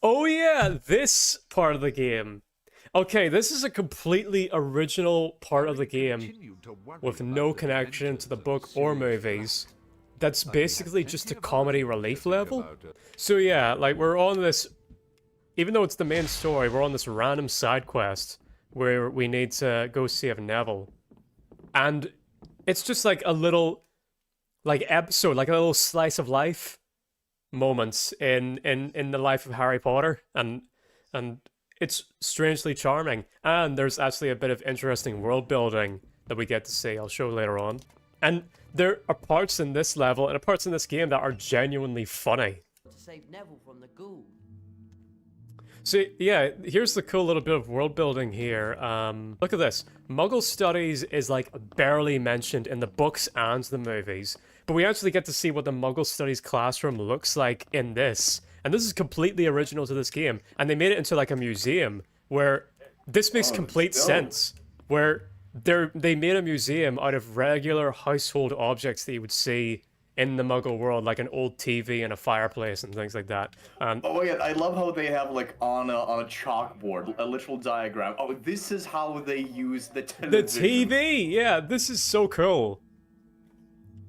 Oh yeah, this part of the game. Okay, this is a completely original part of the game with no connection to the book or movies. That's basically just a comedy relief level. So yeah, like we're on this, even though it's the main story, we're on this random side quest where we need to go save Neville. And it's just like a little, like episode, like a little slice of life moments in the life of Harry Potter, and it's strangely charming. And there's actually a bit of interesting world building that we get to see. I'll show later on. And there are parts in this level and parts in this game that are genuinely funny. To save Neville from the ghoul. So yeah, here's the cool little bit of world building here. Look at this. Muggle studies is like barely mentioned in the books and the movies, but we actually get to see what the Muggle studies classroom looks like in this. And this is completely original to this game. And they made it into like a museum where this makes complete sense. Where they made a museum out of regular household objects that you would see in the Muggle world, like an old TV and a fireplace and things like that. Oh yeah, I love how they have like on a chalkboard a literal diagram. Oh, this is how they use the television. The TV, yeah, this is so cool.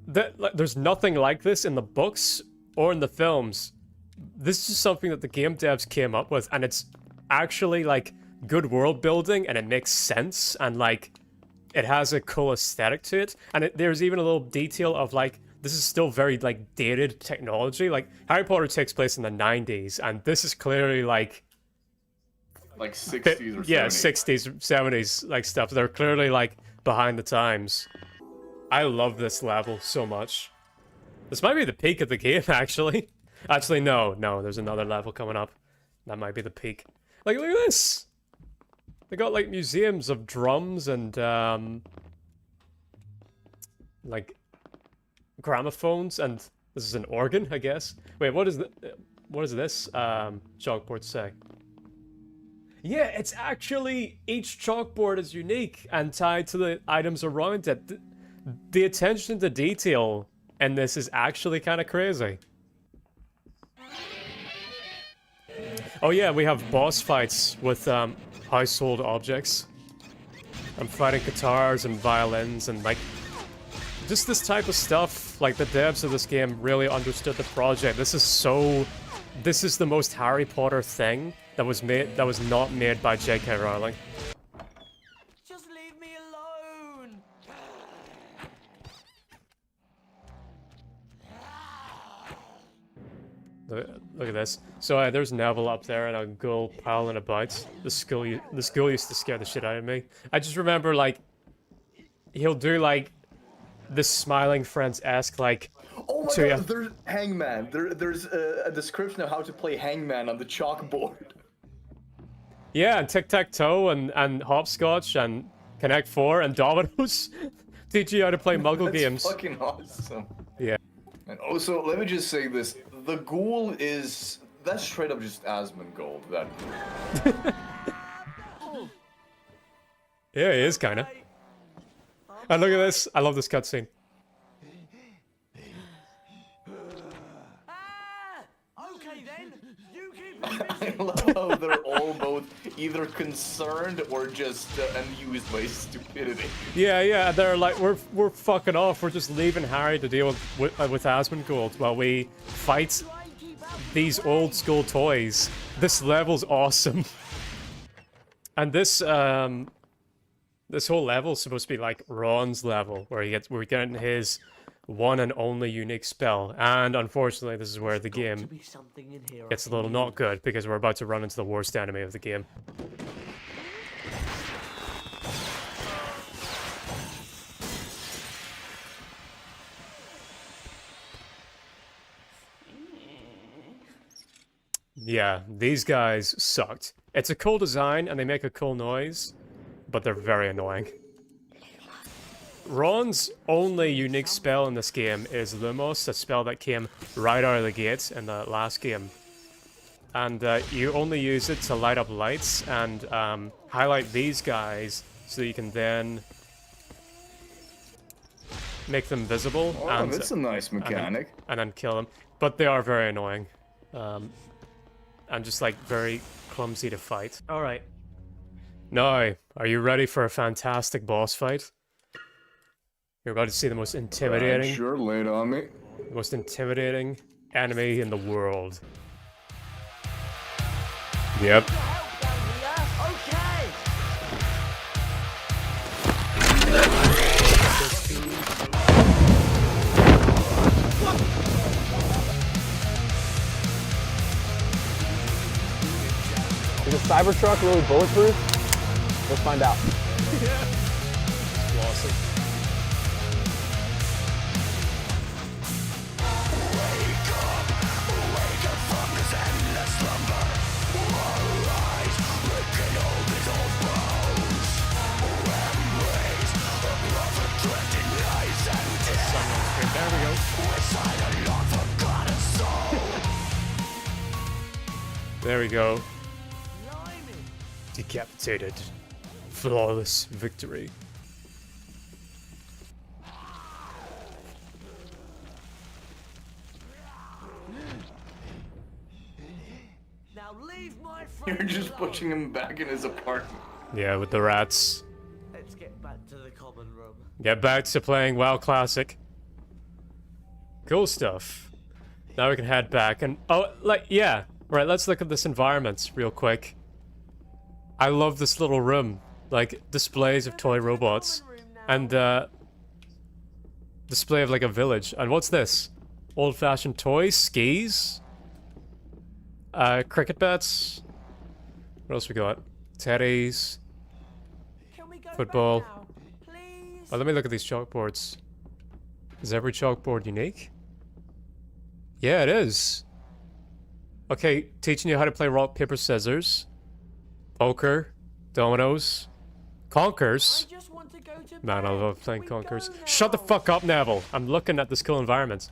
There's nothing like this in the books or in the films. This is something that the game devs came up with, and it's actually like good world building, and it makes sense, and like it has a cool aesthetic to it. And there's even a little detail of like, this is still very like dated technology. Like Harry Potter takes place in the 90s, and this is clearly like 60s or 70s. Yeah, 60s, 70s like stuff. They're clearly like behind the times. I love this level so much. This might be the peak of the game, actually. Actually, no, there's another level coming up. That might be the peak. Like, look at this! They got, like, museums of drums and, like, gramophones, and this is an organ, I guess. Wait, what does this, chalkboard say? Yeah, it's actually, each chalkboard is unique and tied to the items around it. The attention to detail in this is actually kind of crazy. Oh yeah, we have boss fights with household objects. I'm fighting guitars and violins and like just this type of stuff. Like the devs of this game really understood the project. This is the most Harry Potter thing that was not made by J.K. Rowling. Just leave me alone. Look at this. So there's Neville up there and a ghoul prowling about. This ghoul used to scare the shit out of me. I just remember like he'll do like this smiling friends-esque like. Oh my god, there's Hangman. There's a description of how to play Hangman on the chalkboard. Yeah, and tic-tac-toe and hopscotch and Connect 4 and dominoes. Teach you how to play Muggle games. That's fucking awesome. Yeah. And also, let me just say this. The ghoul that's straight up just Asmongold, that ghoul. Yeah, he is kinda. And look at this. I love this cutscene. Okay then, you keep I love how they're all both either concerned or just amused by stupidity. Yeah, they're like, we're fucking off. We're just leaving Harry to deal with Asmongold while we fight these old school toys. This level's awesome. And this whole level's supposed to be like Ron's level, where we're getting his one and only unique spell. And unfortunately, this is where the game gets a little not good, because we're about to run into the worst enemy of the game. Yeah, these guys sucked. It's a cool design, and they make a cool noise, but they're very annoying. Ron's only unique spell in this game is Lumos, a spell that came right out of the gate in the last game. And you only use it to light up lights and highlight these guys so that you can then make them visible. Oh, that's a nice mechanic. And then kill them. But they are very annoying. and just like very clumsy to fight. Alright. Now, are you ready for a fantastic boss fight? You're about to see the most intimidating, Sure, lay it on me. most intimidating enemy in the world. Yep. Help down here. Okay. Is the Cybertruck really bulletproof? Let's find out. Awesome. There we go. There we go. Blimey. Decapitated. Flawless victory. Now leave my friend You're just alone. pushing him back in his apartment. Yeah, with the rats. Let's get back to the common room. Get back to playing WoW Classic. Cool stuff. Now we can head back and... Oh, like, yeah. Right, let's look at this environment real quick. I love this little room. Like, displays of toy robots. And, display of, like, a village. And what's this? Old-fashioned toys? Skis? Cricket bats? What else we got? Teddies. Can we go Football. back now, please? Oh, let me look at these chalkboards. Is every chalkboard unique? Yeah, it is. Okay, teaching you how to play rock, paper, scissors. Poker. Dominoes. Conkers. I just want to go to Man, I bed. love playing Can we conkers. go Shut the now? fuck up, Neville. I'm looking at this cool environment.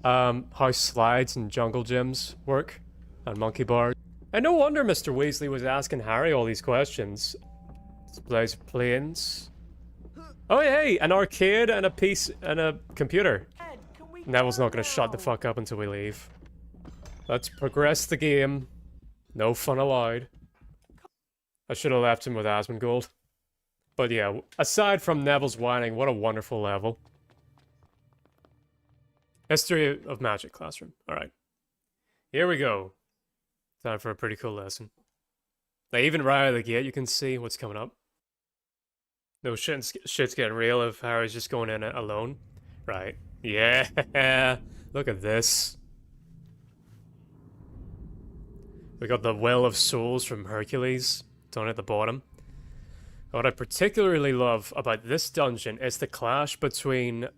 How slides and jungle gyms work. And monkey bars. And no wonder Mr. Weasley was asking Harry all these questions. Displays of planes. Oh, hey, an arcade and a piece and a computer. Ed, can we Neville's go not gonna shut the now? fuck up until we leave. Let's progress the game. No fun allowed. I should have left him with Asmongold. But yeah, aside from Neville's whining, what a wonderful level. History of Magic Classroom. Alright. Here we go. Time for a pretty cool lesson. Now, even right out of the gate, you can see what's coming up. No, shit's getting real if Harry's just going in it alone. Right. Yeah! Look at this. We got the Well of Souls from Hercules down at the bottom. What I particularly love about this dungeon is the clash between,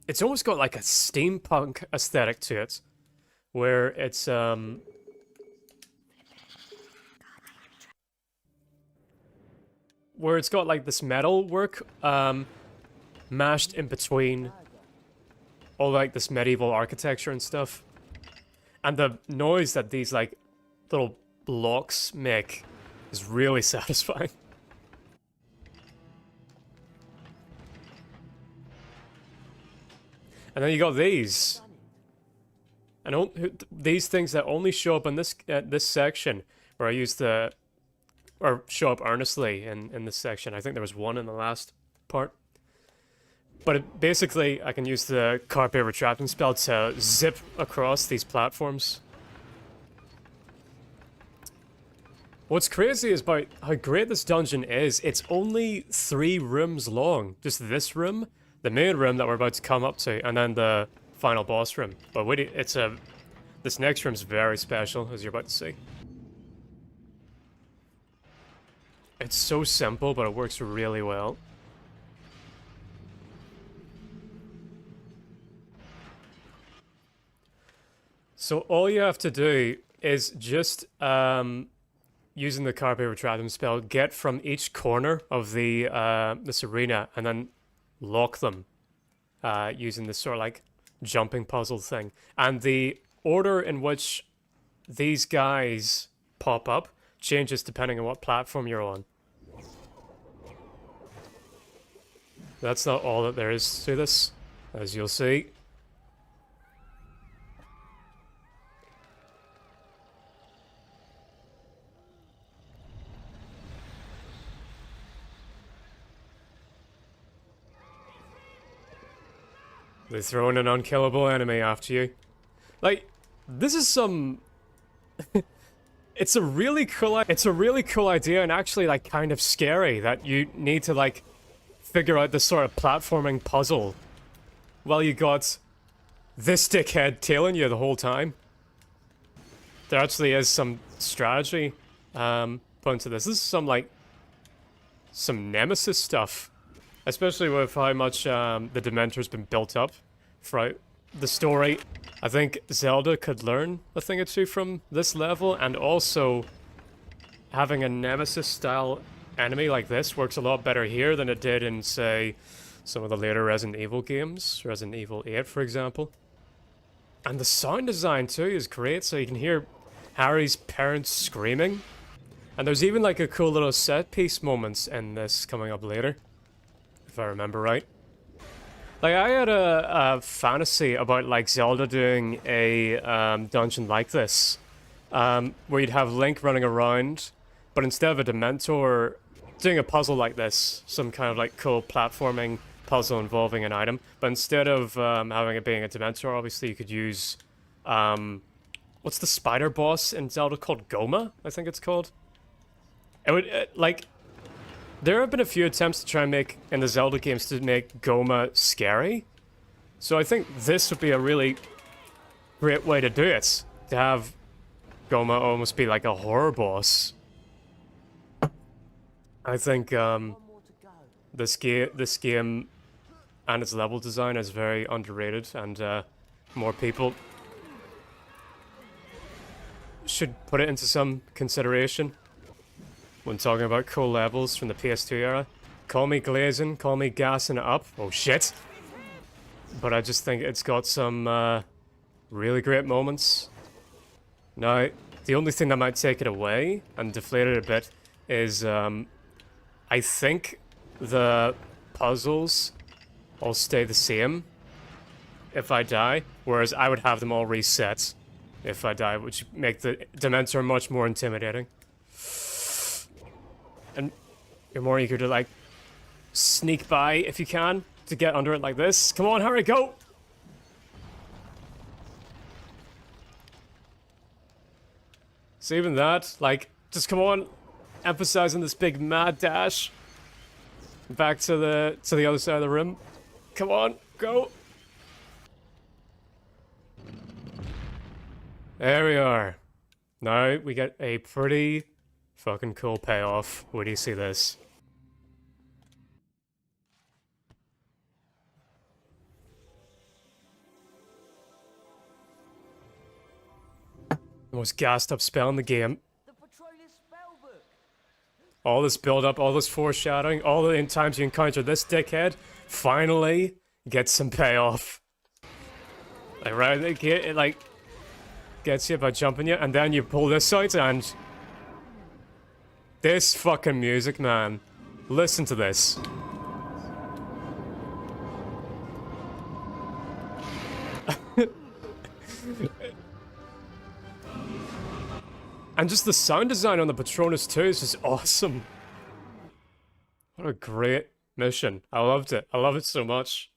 it's almost got like a steampunk aesthetic to it, where it's, where it's got like this metal work, mashed in between all like this medieval architecture and stuff. And the noise that these like little blocks make is really satisfying. And then you got these. And these things that only show up in this section, where I use the, or show up earnestly in this section. I think there was one in the last part. But basically, I can use the carpet retracting spell to zip across these platforms. What's crazy is about how great this dungeon is. It's only 3 rooms long. Just this room, the main room that we're about to come up to, and then the final boss room. But wait, this next room's very special, as you're about to see. It's so simple, but it works really well. So all you have to do is just, using the carpet retractum spell, get from each corner of the this arena and then lock them using this sort of like jumping puzzle thing. And the order in which these guys pop up changes depending on what platform you're on. That's not all that there is to this, as you'll see. They throw in an unkillable enemy after you. Like, this is some... It's a really cool idea, and actually, like, kind of scary that you need to, like, figure out this sort of platforming puzzle while you got this dickhead tailing you the whole time. There actually is some strategy put into this. This is some, like, some Nemesis stuff. Especially with how much the Dementor's been built up throughout the story. I think Zelda could learn a thing or two from this level, and also having a Nemesis-style enemy like this works a lot better here than it did in, say, some of the later Resident Evil games. Resident Evil 8, for example. And the sound design, too, is great, so you can hear Harry's parents screaming. And there's even, like, a cool little set-piece moments in this coming up later, if I remember right. Like, I had a fantasy about, like, Zelda doing a dungeon like this, where you'd have Link running around, but instead of a Dementor doing a puzzle like this, some kind of, like, cool platforming puzzle involving an item, but instead of having it being a Dementor, obviously you could use, what's the spider boss in Zelda called? Goma, I think it's called? It would, like... There have been a few attempts to try and make, in the Zelda games, to make Goma scary. So I think this would be a really great way to do it. To have Goma almost be like a horror boss. I think, this game and its level design is very underrated, and, more people should put it into some consideration when talking about cool levels from the PS2 era. Call me glazing, call me gassing it up. Oh shit! But I just think it's got some really great moments. Now, the only thing that might take it away and deflate it a bit is I think the puzzles all stay the same if I die, whereas I would have them all reset if I die, which would make the Dementor much more intimidating. And you're more eager to, like, sneak by if you can to get under it like this. Come on, Harry, go! So even that, like, just come on, emphasizing this big mad dash back to the other side of the room. Come on, go! There we are. Now we get a pretty fucking cool payoff. Where do you see this? The most gassed up spell in the game. The Patronus spellbook. All this build up, all this foreshadowing, all the times you encounter this dickhead, finally gets some payoff. Like, right, it like gets you by jumping you, and then you pull this out, and this fucking music, man. Listen to this. And just the sound design on the Patronus too is just awesome. What a great mission. I loved it. I love it so much.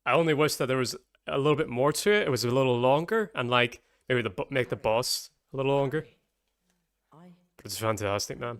I only wish that there was a little bit more to it. It was a little longer, and like maybe make the boss a little longer. But it's fantastic, man.